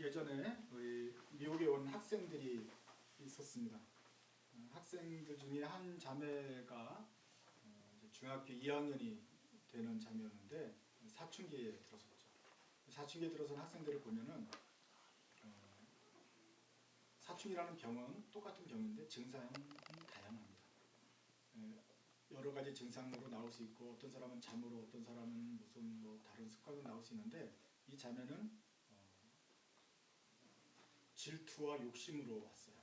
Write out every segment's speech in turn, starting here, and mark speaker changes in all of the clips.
Speaker 1: 예전에 미국에 온 학생들이 있었습니다. 학생들 중에 한 자매가 이제 중학교 2학년이 되는 자매였는데 사춘기에 들어섰죠. 사춘기에 들어선 학생들을 보면은 사춘기라는 병은 똑같은 병인데 증상은 다양합니다. 여러 가지 증상으로 나올 수 있고 어떤 사람은 잠으로, 어떤 사람은 무슨 뭐 다른 습관으로 나올 수 있는데 이 자매는 질투와 욕심으로 왔어요.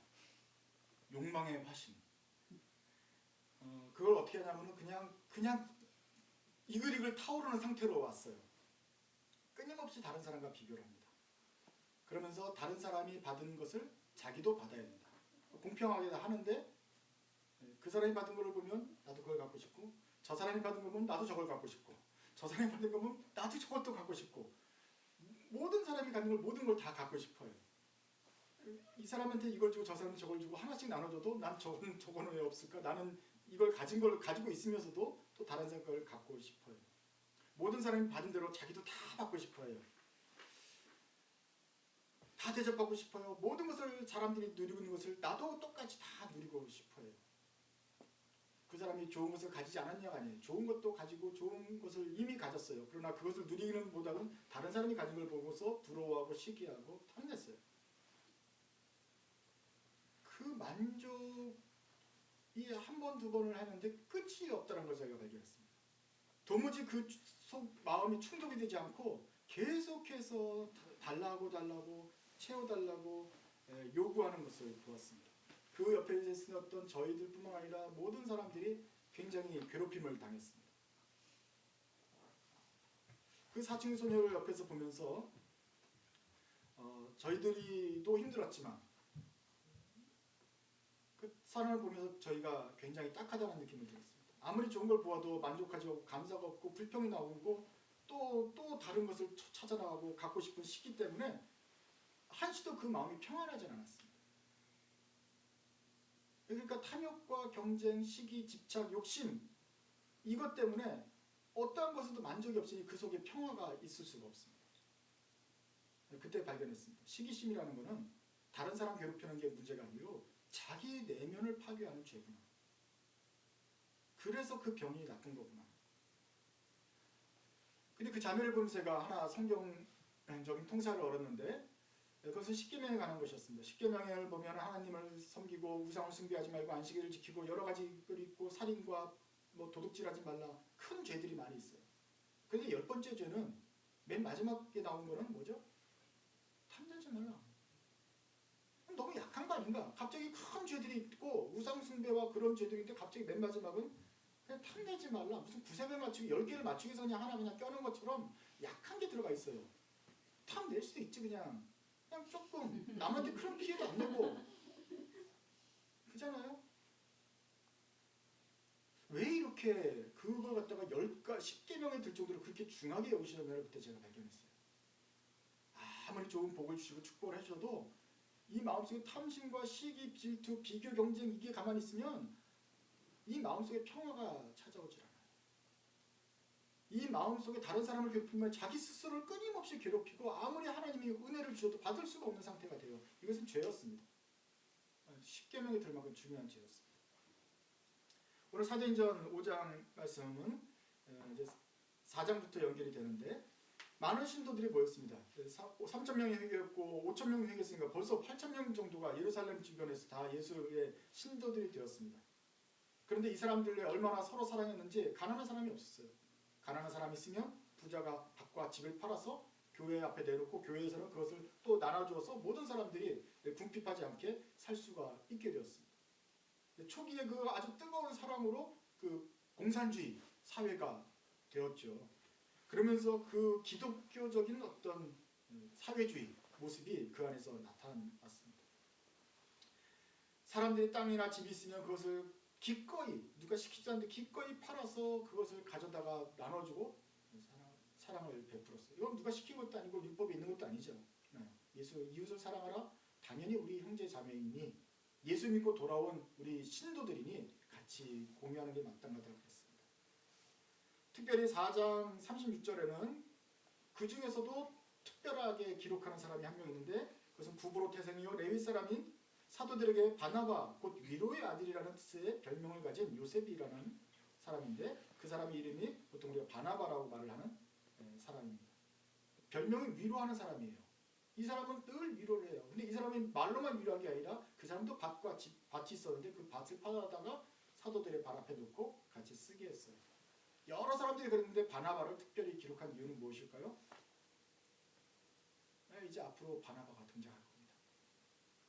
Speaker 1: 욕망의 화신. 그걸 어떻게 하냐면은 그냥 이글이글 타오르는 상태로 왔어요. 끊임없이 다른 사람과 비교를 합니다. 그러면서 다른 사람이 받은 것을 자기도 받아야 된다. 공평하게 하는데 그 사람이 받은 걸 보면 나도 그걸 갖고 싶고, 저 사람이 받은 걸 보면 나도 저걸 갖고 싶고, 저 사람이 받은 걸 보면 나도 저것도 갖고 싶고, 모든 사람이 갖는 걸 모든 걸 다 갖고 싶어요. 이 사람한테 이걸 주고 저 사람한테 저걸 주고 하나씩 나눠줘도 난 저거는 왜 없을까? 나는 이걸 가지고 있으면서도 또 다른 사람 걸 갖고 싶어요. 모든 사람이 받은 대로 자기도 다 받고 싶어요. 다 대접받고 싶어요. 모든 것을 사람들이 누리고 있는 것을 나도 똑같이 다 누리고 싶어요. 그 사람이 좋은 것을 가지지 않았냐가 아니에요. 좋은 것도 가지고 좋은 것을 이미 가졌어요. 그러나 그것을 누리는 보다는 다른 사람이 가진 걸 보고서 부러워하고 시기하고 탐냈어요. 그 만족이 한 번, 두 번을 하는데 끝이 없다는 걸 제가 발견했습니다. 도무지 그 마음이 충족이 되지 않고 계속해서 달라고 채워달라고 요구하는 것을 보았습니다. 그 옆에 있었던 저희들 뿐만 아니라 모든 사람들이 굉장히 괴롭힘을 당했습니다. 그 사춘기 소녀를 옆에서 보면서 저희들이도 힘들었지만 그 사람을 보면서 저희가 굉장히 딱하다는 느낌을 들었습니다. 아무리 좋은 걸 보아도 만족하지 않고 감사가 없고 불평이 나오고 또 다른 것을 찾아나가고 갖고 싶은 시기 때문에 한시도 그 마음이 평안하지 않았습니다. 그러니까 탐욕과 경쟁, 시기, 집착, 욕심 이것 때문에 어떠한 것에도 만족이 없으니 그 속에 평화가 있을 수가 없습니다. 그때 발견했습니다. 시기심이라는 것은 다른 사람 괴롭히는 게 문제가 아니고 자기 내면을 파괴하는 죄구나. 그래서 그 병이 나쁜 거구나. 근데 그 자매를 보면서 제가 하나 성경적인 통찰을 얻었는데 그것은 십계명에 관한 것이었습니다. 십계명을 보면 하나님을 섬기고 우상을 숭배하지 말고 안식일을 지키고 여러 가지를 있고 살인과 뭐 도둑질하지 말라 큰 죄들이 많이 있어요. 근데 10번째 죄는 맨 마지막에 나온 거는 뭐죠? 탐내지 말라. 너무 약한 거 아닌가? 갑자기 큰 죄들이 있고 우상 숭배와 그런 죄들이 있는데 갑자기 맨 마지막은 그냥 탐내지 말라. 무슨 9색을 맞추고 10개를 맞추기 위해서 그냥 하나 그냥 껴놓은 것처럼 약한 게 들어가 있어요. 탐낼 수도 있지 그냥 조금 남한테 큰 피해도 안 내고 그잖아요. 왜 이렇게 그걸 갖다가 10계명에 들 정도로 그렇게 중하게 여기시냐면 그때 제가 발견했어요. 아무리 좋은 복을 주시고 축복을 해주셔도 이 마음속에 탐심과 시기, 질투, 비교, 경쟁 이게 가만히 있으면 이 마음속에 평화가 찾아오질 않아요. 이 마음속에 다른 사람을 괴롭히면 자기 스스로를 끊임없이 괴롭히고 아무리 하나님이 은혜를 주셔도 받을 수가 없는 상태가 돼요. 이것은 죄였습니다. 십계명에 들 만큼 중요한 죄였습니다. 오늘 사도행전 5장 말씀은 이제 4장부터 연결이 되는데 많은 신도들이 모였습니다. 3,000명이 회개했고 5,000명이 회개했으니까 벌써 8,000명 정도가 예루살렘 주변에서 다 예수의 신도들이 되었습니다. 그런데 이 사람들이 얼마나 서로 사랑했는지 가난한 사람이 없었어요. 가난한 사람이 있으면 부자가 밭과 집을 팔아서 교회 앞에 내놓고 교회에서는 그것을 또 나눠주어서 모든 사람들이 궁핍하지 않게 살 수가 있게 되었습니다. 초기에 그 아주 뜨거운 사랑으로 그 공산주의 사회가 되었죠. 그러면서 그 기독교적인 어떤 사회주의 모습이 그 안에서 나타났습니다. 사람들이 땅이나 집이 있으면 그것을 기꺼이 누가 시키지 않는데 기꺼이 팔아서 그것을 가져다가 나눠주고 사랑을 베풀었어요. 이건 누가 시킨 것도 아니고 율법에 있는 것도 아니죠. 예수 이웃을 사랑하라. 당연히 우리 형제 자매이니 예수 믿고 돌아온 우리 신도들이니 같이 공유하는 게 마땅하다고 했습니다. 특별히 4장 36절에는 그 중에서도 특별하게 기록하는 사람이 한 명 있는데 그것은 구브로 태생이요 레위 사람인 사도들에게 바나바 곧 위로의 아들이라는 뜻의 별명을 가진 요셉이라는 사람인데 그 사람의 이름이 보통 우리가 바나바라고 말을 하는 사람입니다. 별명이 위로하는 사람이에요. 이 사람은 늘 위로를 해요. 근데 이 사람이 말로만 위로한 게 아니라 그 사람도 밭이 있었는데 그 밭을 팔아다가 사도들의 발 앞에 놓고 같이 쓰게 했어요. 여러 사람들이 그랬는데 바나바를 특별히 기록한 이유는 무엇일까요? 이제 앞으로 바나바가 등장할 겁니다.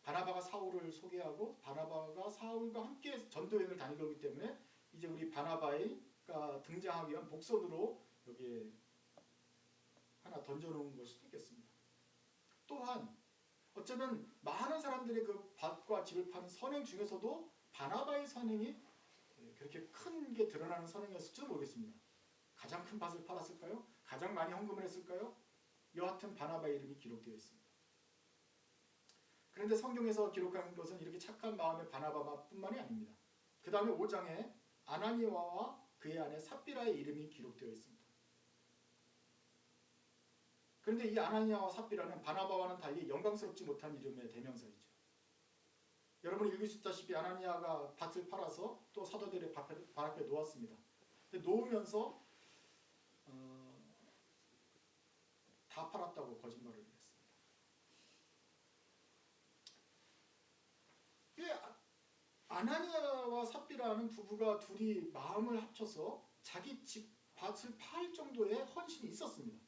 Speaker 1: 바나바가 사울을 소개하고 바나바가 사울과 함께 전도여행을 다니기 때문에 이제 우리 바나바가 등장하기 위한 복선으로 여기에 하나 던져놓은 걸 수도 있겠습니다. 또한 어쩌면 많은 사람들의 그 밭과 집을 파는 선행 중에서도 바나바의 선행이 그렇게 큰 게 드러나는 선행이었을지도 모르겠습니다. 가장 큰 밭을 팔았을까요? 가장 많이 헌금을 했을까요? 여하튼 바나바의 이름이 기록되어 있습니다. 그런데 성경에서 기록한 것은 이렇게 착한 마음의 바나바뿐만이 아닙니다. 그 다음에 5장에 아나니아와 그의 아내 삽비라의 이름이 기록되어 있습니다. 그런데 이 아나니아와 삽비라는 바나바와는 달리 영광스럽지 못한 이름의 대명사이죠. 여러분이 읽을 수 있다시피 아나니아가 밭을 팔아서 또 사도들의 발 앞에 놓았습니다. 근데 놓으면서 다 팔았다고 거짓말을 했습니다. 아나니아와 삽비라는 부부가 둘이 마음을 합쳐서 자기 집 밭을 팔 정도의 헌신이 있었습니다.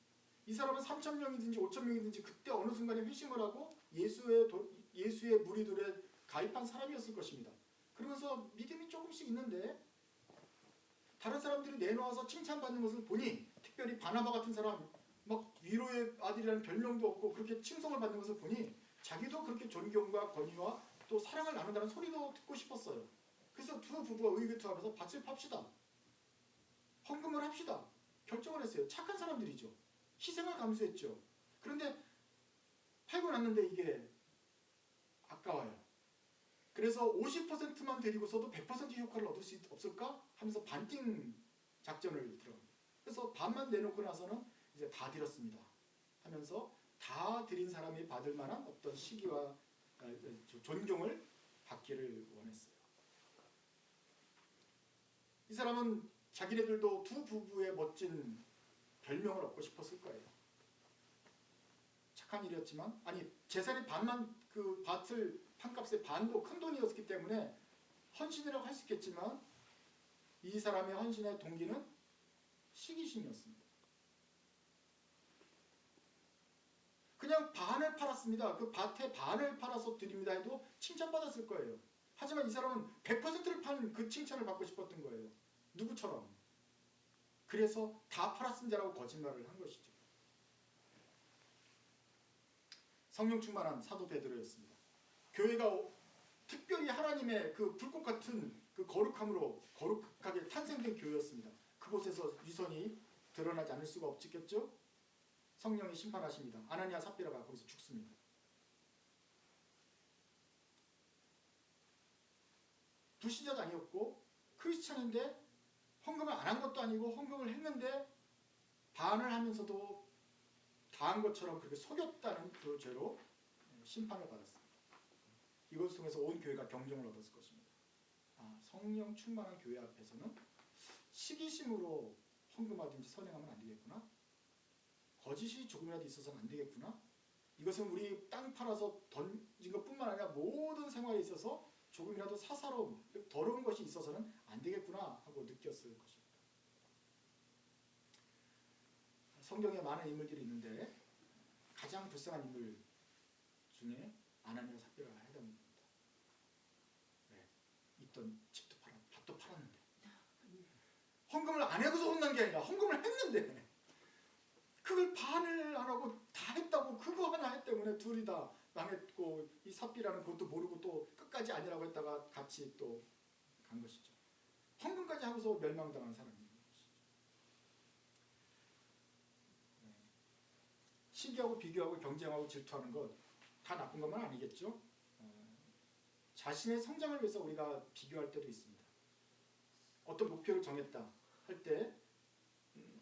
Speaker 1: 이 사람은 3,000명이든지 5,000명이든지 그때 어느 순간에 회심을 하고 예수의 무리들에 가입한 사람이었을 것입니다. 그러면서 믿음이 조금씩 있는데 다른 사람들이 내놓아서 칭찬받는 것을 보니 특별히 바나바 같은 사람 막 위로의 아들이라는 별명도 없고 그렇게 칭송을 받는 것을 보니 자기도 그렇게 존경과 권위와 또 사랑을 나눈다는 소리도 듣고 싶었어요. 그래서 두 부부가 의기투합해서 밭을 팝시다. 헌금을 합시다. 결정을 했어요. 착한 사람들이죠. 희생을 감수했죠. 그런데 팔고 났는데 이게 아까워요. 그래서 50%만 드리고서도 100% 효과를 얻을 수 없을까 하면서 반띵 작전을 들어갑니다. 그래서 반만 내놓고 나서는 이제 다 드렸습니다 하면서 다 드린 사람이 받을 만한 어떤 시기와 존경을 받기를 원했어요. 이 사람은 자기네들도 두 부부의 멋진 별명을 얻고 싶었을 거예요. 착한 일이었지만 재산의 반만 그 밭을 판값의 반도 큰 돈이었기 때문에 헌신이라고 할 수 있겠지만 이 사람의 헌신의 동기는 시기심이었습니다. 그냥 반을 팔았습니다. 그 밭에 반을 팔아서 드립니다 해도 칭찬받았을 거예요. 하지만 이 사람은 100%를 판 그 칭찬을 받고 싶었던 거예요. 누구처럼. 그래서 다 팔았습니다라고 거짓말을 한 것이죠. 성령 충만한 사도 베드로였습니다. 교회가 특별히 하나님의 그 불꽃 같은 그 거룩함으로 거룩하게 탄생된 교회였습니다. 그곳에서 위선이 드러나지 않을 수가 없겠죠. 성령이 심판하십니다. 아나니아 삽비라가 거기서 죽습니다. 불신자도 아니었고 크리스찬인데 헌금을 안 한 것도 아니고 헌금을 했는데 반을 하면서도 다한 것처럼 그렇게 속였다는 그 죄로 심판을 받았습니다. 이것을 통해서 온 교회가 경종을 얻었을 것입니다. 성령 충만한 교회 앞에서는 시기심으로 헌금하든지 선행하면 안 되겠구나. 거짓이 조금이라도 있어서는 안 되겠구나. 이것은 우리 땅 팔아서 던진 것뿐만 아니라 모든 생활에 있어서 조금이라도 사사로움, 더러운 것이 있어서는 안 되겠구나 하고 느꼈을 것입니다. 성경에 많은 인물들이 있는데 가장 불쌍한 인물 중에 아나니아 삽비라가 해당됩니다. 있던 집도 밭도 팔았는데 헌금을 안 해고서 혼난 게 아니라 헌금을 했는데 그걸 반을 안 하고 다 했다고 그거 하나 했 때문에 둘이 다 망했고 이 삽비라는 그것도 모르고 또 끝까지 아니라고 했다가 같이 또 간 것이죠. 헌금까지 하고서 멸망당한 사람인 것이죠. 시기하고 비교하고 경쟁하고 질투하는 것 다 나쁜 것만 아니겠죠. 자신의 성장을 위해서 우리가 비교할 때도 있습니다. 어떤 목표를 정했다 할 때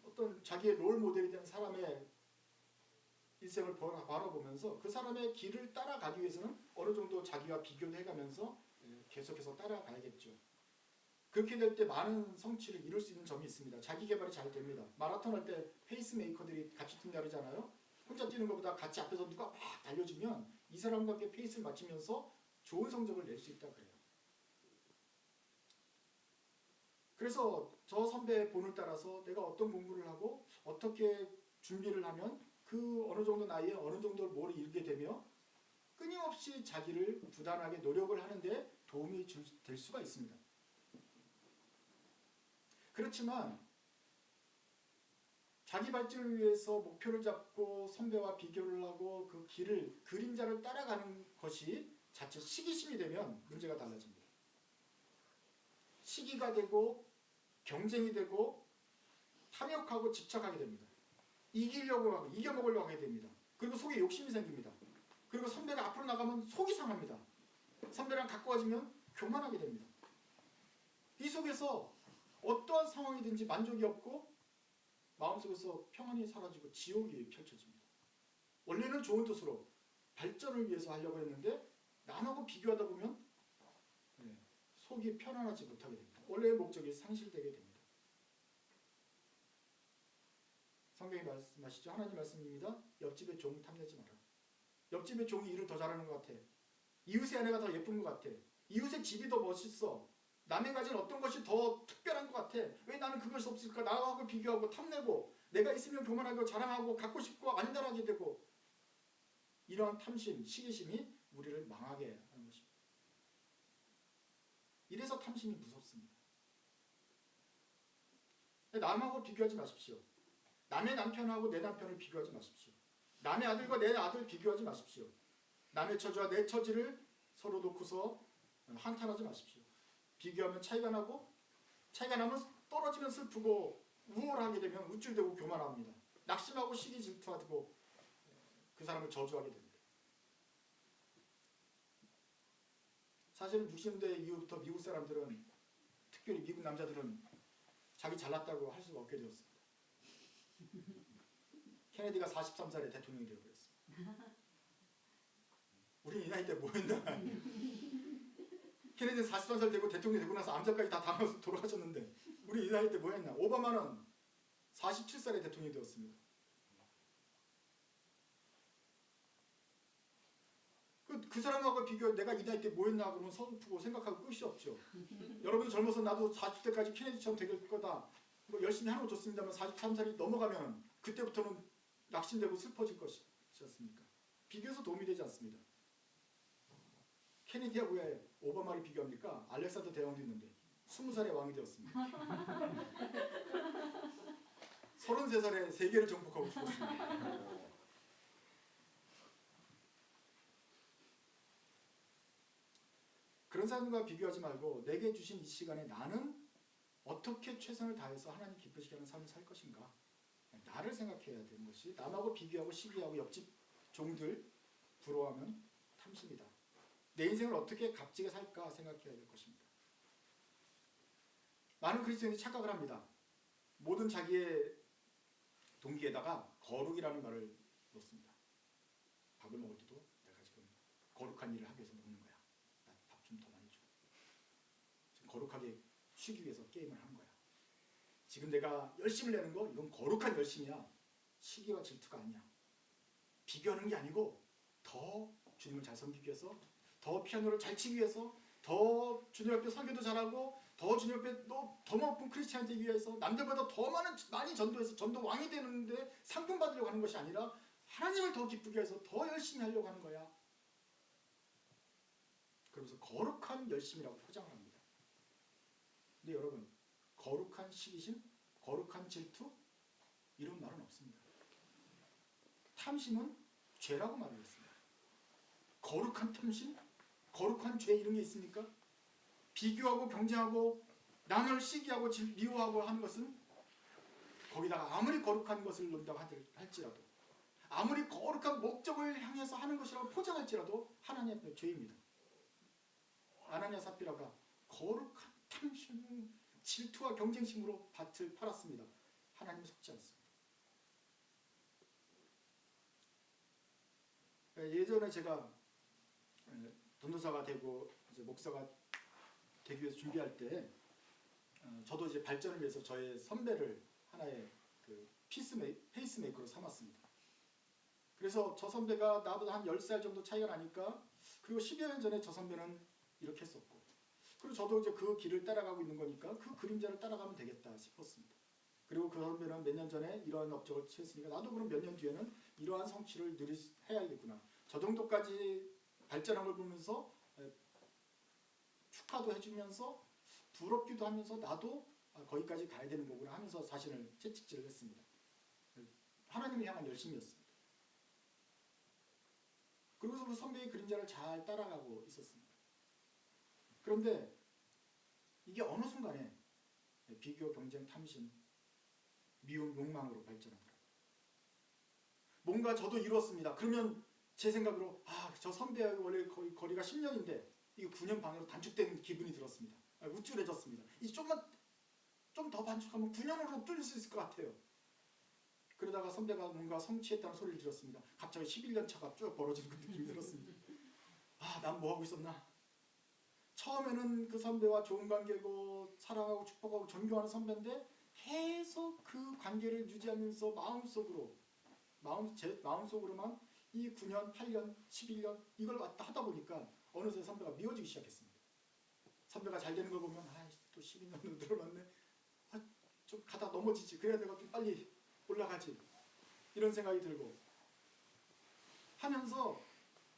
Speaker 1: 어떤 자기의 롤 모델이 되는 사람의 일생을 바라보면서 그 사람의 길을 따라가기 위해서는 어느 정도 자기와 비교도 해가면서 계속해서 따라가야겠죠. 그렇게 될 때 많은 성취를 이룰 수 있는 점이 있습니다. 자기 개발이 잘 됩니다. 마라톤 할 때 페이스메이커들이 같이 뛴다잖아요. 혼자 뛰는 것보다 같이 앞에서 누가 막 달려주면 이 사람과 함께 페이스를 맞추면서 좋은 성적을 낼 수 있다 그래요. 그래서 저 선배의 본을 따라서 내가 어떤 공부를 하고 어떻게 준비를 하면 그 어느 정도 나이에 어느 정도 뭘 이루게 되며 끊임없이 자기를 부단하게 노력을 하는데 도움이 될 수가 있습니다. 그렇지만 자기 발전을 위해서 목표를 잡고 선배와 비교를 하고 그 길을 그림자를 따라가는 것이 자칫 시기심이 되면 문제가 달라집니다. 시기가 되고 경쟁이 되고 탐욕하고 집착하게 됩니다. 이기려고 하고 이겨먹으려고 하게 됩니다. 그리고 속에 욕심이 생깁니다. 그리고 선배가 앞으로 나가면 속이 상합니다. 선배랑 가까워지면 교만하게 됩니다. 이 속에서 어떠한 상황이든지 만족이 없고 마음속에서 평안이 사라지고 지옥이 펼쳐집니다. 원래는 좋은 뜻으로 발전을 위해서 하려고 했는데 남하고 비교하다 보면 속이 편안하지 못하게 됩니다. 원래의 목적이 상실되게 됩니다. 성경이 말씀하시죠. 하나님 말씀입니다. 옆집의 종 탐내지 마라. 옆집의 종이 일을 더 잘하는 것 같아. 이웃의 아내가 더 예쁜 것 같아. 이웃의 집이 더 멋있어. 남의 가진 어떤 것이 더 특별한 것 같아. 왜 나는 그것이 없을까? 나하고 비교하고 탐내고 내가 있으면 교만하고 자랑하고 갖고 싶고 안달하게 되고 이러한 탐심, 시기심이 우리를 망하게 하는 것입니다. 이래서 탐심이 무섭습니다. 남하고 비교하지 마십시오. 남의 남편하고 내 남편을 비교하지 마십시오. 남의 아들과 내 아들 비교하지 마십시오. 남의 처지와 내 처지를 서로 놓고서 한탄하지 마십시오. 비교하면 차이가 나고 차이가 나면 떨어지면 슬프고 우월하게 되면 우쭐대고 교만합니다. 낙심하고 시기 질투하고 그 사람을 저주하게 됩니다. 사실은 60년대 이후부터 미국 사람들은 특별히 미국 남자들은 자기 잘났다고 할 수가 없게 되었습니다. 케네디가 43살에 대통령이 되어버렸습니다. 우리 이 나이 때 뭐 했나? 케네디 43살 되고 대통령이 되고 나서 암살까지 다 당해서 돌아가셨는데 우리 이 나이 때 뭐 했나? 오바마는 47살에 대통령이 되었습니다. 그 사람하고 비교 내가 이 나이 때 뭐 했나 그러면 서글프고 생각하고 끝이 없죠. 여러분도 젊어서 나도 40대까지 케네디처럼 될 거다. 뭐 열심히 하는 거 좋습니다만 43살이 넘어가면 그때부터는 낙심되고 슬퍼질 것이었습니까? 비교해서 도움이 되지 않습니다. 케네디하고 왜 오바마를 비교합니까? 알렉산더 대왕도 있는데 20살에 왕이 되었습니다. 33살에 세계를 정복하고 죽었습니다. 그런 사람과 비교하지 말고 내게 주신 이 시간에 나는 어떻게 최선을 다해서 하나님 기쁘시게 하는 삶을 살 것인가? 나를 생각해야 되는 것이 남하고 비교하고 시기하고 옆집 종들 부러워하면 탐심이다. 내 인생을 어떻게 값지게 살까 생각해야 될 것입니다. 많은 그리스도인이 착각을 합니다. 모든 자기의 동기에다가 거룩이라는 말을 넣습니다. 밥을 먹을 때도 내가 지금 거룩한 일을 하기 위해서 먹는 거야. 나 밥 좀 더 많이 줘. 지금 거룩하게 쉬기 위해서 게임을 하는 거야. 지금 내가 열심을 내는 거 이건 거룩한 열심이야. 시기와 질투가 아니야. 비교하는 게 아니고 더 주님을 잘 섬기기 위해서 더 피아노를 잘 치기 위해서 더 주님 앞에 설교도 잘하고 더 주님 앞에 더 높은 크리스찬이 되기 위해서 남들보다 더 많이 전도해서 전도 왕이 되는데 상금 받으려고 하는 것이 아니라 하나님을 더 기쁘게 해서 더 열심히 하려고 하는 거야. 그러면서 거룩한 열심이라고 포장을 합니다. 근데 여러분 거룩한 시기심, 거룩한 질투 이런 말은 없습니다. 탐심은 죄라고 말을 했습니다. 거룩한 탐심? 거룩한 죄 이런 게 있습니까? 비교하고 경쟁하고 남을 시기하고 미워하고 하는 것은 거기다가 아무리 거룩한 것을 논다고 할지라도 아무리 거룩한 목적을 향해서 하는 것이라고 포장할지라도 하나님 앞에 죄입니다. 아나니아 삽비라가 거룩한 탐심, 질투와 경쟁심으로 밭을 팔았습니다. 하나님 속지 않습니다. 예전에 제가 전도사가 되고 이제 목사가 되기 위해서 준비할 때 저도 이제 발전을 위해서 저의 선배를 하나의 그 페이스메이커로 삼았습니다. 그래서 저 선배가 나보다 한 10살 정도 차이가 나니까, 그리고 10여 년 전에 저 선배는 이렇게 했었고, 그리고 저도 이제 그 길을 따라가고 있는 거니까 그 그림자를 따라가면 되겠다 싶었습니다. 그리고 그 선배는 몇 년 전에 이러한 업적을 취했으니까 나도 그럼 몇 년 뒤에는 이러한 성취를 해야겠구나. 저 정도까지 발전한 걸 보면서 축하도 해주면서 부럽기도 하면서 나도 거기까지 가야 되는 거구나 하면서 자신을 채찍질을 했습니다. 하나님을 향한 열심이었습니다. 그러고서 그 선배의 그림자를 잘 따라가고 있었습니다. 그런데 이게 어느 순간에 비교, 경쟁, 탐심, 미움, 욕망으로 발전하더라고요. 뭔가 저도 이루었습니다. 그러면 제 생각으로 저 선배하고 원래 거의 거리가 10년인데 이게 9년 반으로 단축된 기분이 들었습니다. 우쭐해졌습니다. 이 좀만 좀 더 반축하면 9년으로 뚫릴 수 있을 것 같아요. 그러다가 선배가 뭔가 성취했다는 소리를 들었습니다. 갑자기 11년 차가 쭉 벌어지는 그 느낌이 들었습니다. 난 뭐 하고 있었나? 처음에는 그 선배와 좋은 관계고 사랑하고 축복하고 존경하는 선배인데 계속 그 관계를 유지하면서 제 마음속으로만 이 9년, 8년, 11년 이걸 왔다 하다 보니까 어느새 선배가 미워지기 시작했습니다. 선배가 잘 되는 걸 보면 또 12년으로 늘어났네. 좀 가다 넘어지지. 그래야 내가 좀 빨리 올라가지. 이런 생각이 들고 하면서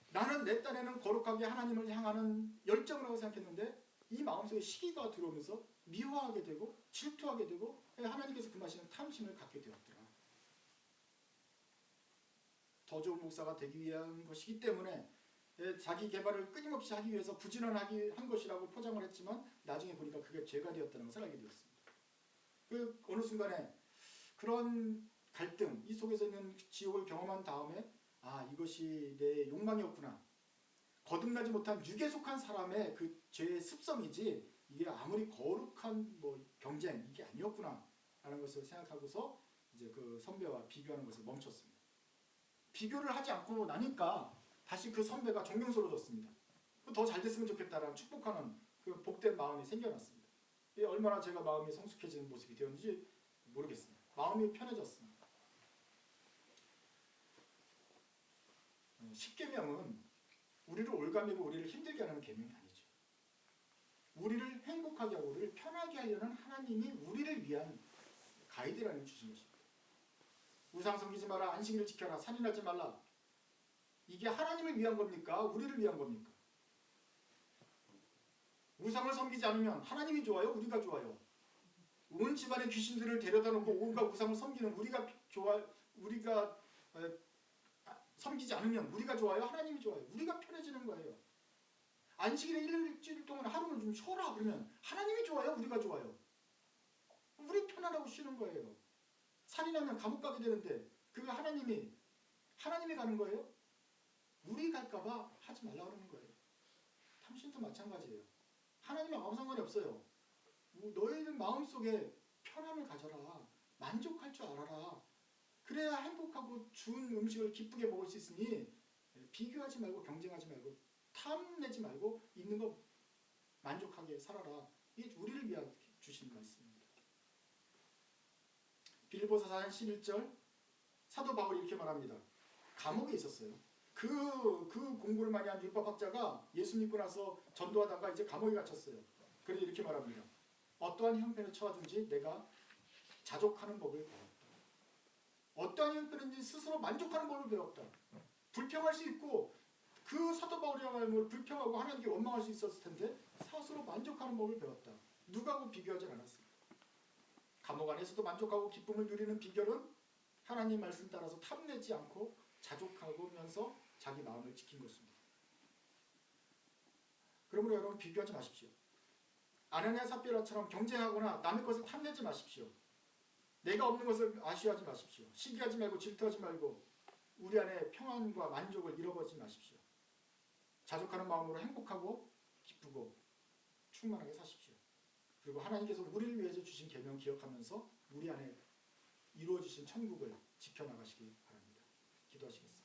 Speaker 1: 나는 내 딴에는 거룩하게 하나님을 향하는 열정을 하고 생각했는데 이 마음속에 시기가 들어오면서 미워하게 되고 질투하게 되고 하나님께서 금하시는 탐심을 갖게 되었더라. 더 좋은 목사가 되기 위한 것이기 때문에 자기 개발을 끊임없이 하기 위해서 부지런하게 한 것이라고 포장을 했지만 나중에 보니까 그게 죄가 되었다는 것을 알게 되었습니다. 그 어느 순간에 그런 갈등, 이 속에서 있는 지옥을 경험한 다음에 이것이 내 욕망이었구나. 거듭나지 못한 육에 속한 사람의 그 죄의 습성이지 이게 아무리 거룩한 경쟁 이게 아니었구나 라는 것을 생각하고서 이제 그 선배와 비교하는 것을 멈췄습니다. 비교를 하지 않고 나니까 다시 그 선배가 존경스러워졌습니다. 더 잘 됐으면 좋겠다라는 축복하는 그 복된 마음이 생겨났습니다. 얼마나 제가 마음이 성숙해지는 모습이 되었는지 모르겠습니다. 마음이 편해졌습니다. 십계명은 우리를 올가매고 우리를 힘들게 하는 계명이 아니죠. 우리를 행복하게 하고 우리를 편하게 하려는 하나님이 우리를 위한 가이드라인을 주신 것입니다. 우상 섬기지 마라, 안식일을 지켜라, 살인하지 말라. 이게 하나님을 위한 겁니까? 우리를 위한 겁니까? 우상을 섬기지 않으면 하나님이 좋아요? 우리가 좋아요? 온 집안의 귀신들을 데려다 놓고 온갖 우상을 섬기는 우리가 섬기지 않으면 우리가 좋아요? 하나님이 좋아요? 우리가 편해지는 거예요. 안식일에 일주일 동안 하루는 좀 쉬어라 그러면 하나님이 좋아요? 우리가 좋아요? 우리 편안하고 쉬는 거예요. 살인하면 감옥 가게 되는데 그거 하나님이 가는 거예요? 우리 갈까봐 하지 말라 그러는 거예요. 탐심도 마찬가지예요. 하나님은 아무 상관이 없어요. 너희들 마음속에 편안을 가져라. 만족할 줄 알아라. 그래야 행복하고 좋은 음식을 기쁘게 먹을 수 있으니 비교하지 말고 경쟁하지 말고 탐내지 말고 있는 거 만족하게 살아라. 이게 우리를 위한 주신 말씀입니다. 빌립보서 4장 11절 사도 바울이 이렇게 말합니다. 감옥에 있었어요. 그 공부를 많이 한 율법학자가 예수 믿고 나서 전도하다가 이제 감옥에 갇혔어요. 그래서 이렇게 말합니다. 어떠한 형편에 처하든지 내가 자족하는 법을 배웠다. 어떠한 형편인지 스스로 만족하는 법을 배웠다. 불평할 수 있고 그 사도 바울이야말로 불평하고 하나님께 원망할 수 있었을 텐데 스스로 만족하는 법을 배웠다. 누구하고 비교하지 않았습니다. 감옥 안에서도 만족하고 기쁨을 누리는 비결은 하나님 말씀 따라서 탐내지 않고 자족하면서 자기 마음을 지킨 것입니다. 그러므로 여러분 비교하지 마십시오. 아나니아 삽비라처럼 경쟁하거나 남의 것을 탐내지 마십시오. 내가 없는 것을 아쉬워하지 마십시오. 시기하지 말고 질투하지 말고 우리 안에 평안과 만족을 잃어버리지 마십시오. 자족하는 마음으로 행복하고 기쁘고 충만하게 사십시오. 그리고 하나님께서 우리를 위해서 주신 계명 기억하면서 우리 안에 이루어지신 천국을 지켜나가시기 바랍니다. 기도하시겠습니다.